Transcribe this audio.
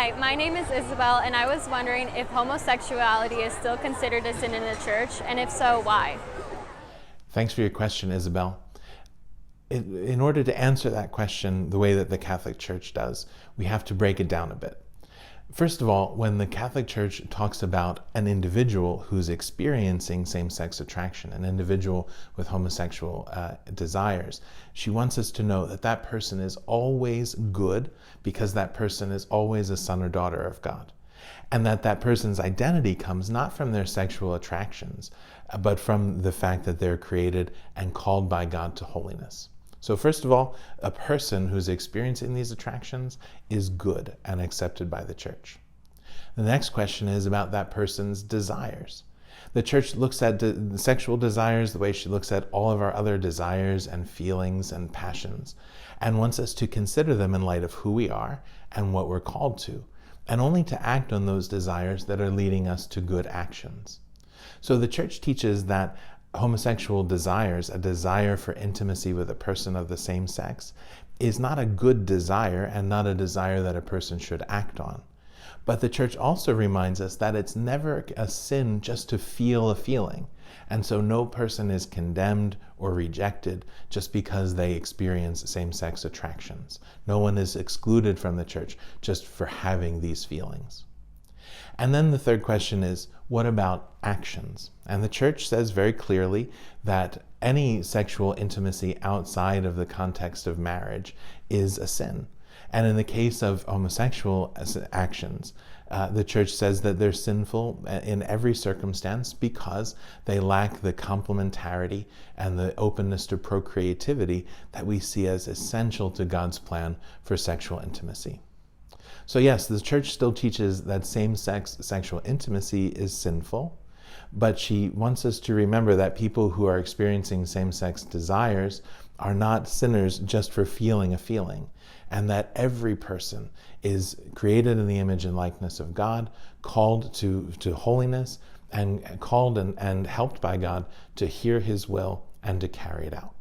Hi, my name is Isabel, and I was wondering if homosexuality is still considered a sin in the church, and if so, why? Thanks for your question, Isabel. In order to answer that question the way that the Catholic Church does, we have to break it down a bit. First of all, when the Catholic Church talks about an individual who's experiencing same-sex attraction, an individual with homosexual desires, she wants us to know that that person is always good because that person is always a son or daughter of God. And that that person's identity comes not from their sexual attractions, but from the fact that they're created and called by God to holiness. So first of all, a person who's experiencing these attractions is good and accepted by the church. The next question is about that person's desires. The church looks at sexual desires the way she looks at all of our other desires and feelings and passions, and wants us to consider them in light of who we are and what we're called to, and only to act on those desires that are leading us to good actions. So the church teaches that homosexual desires, a desire for intimacy with a person of the same sex, is not a good desire and not a desire that a person should act on. But the church also reminds us that it's never a sin just to feel a feeling. And so no person is condemned or rejected just because they experience same-sex attractions. No one is excluded from the church just for having these feelings. And then the third question is, what about actions? And the church says very clearly that any sexual intimacy outside of the context of marriage is a sin. And in the case of homosexual actions, the church says that they're sinful in every circumstance because they lack the complementarity and the openness to procreativity that we see as essential to God's plan for sexual intimacy. So yes, the church still teaches that same-sex sexual intimacy is sinful, but she wants us to remember that people who are experiencing same-sex desires are not sinners just for feeling a feeling, and that every person is created in the image and likeness of God, called to holiness, and called and helped by God to hear His will and to carry it out.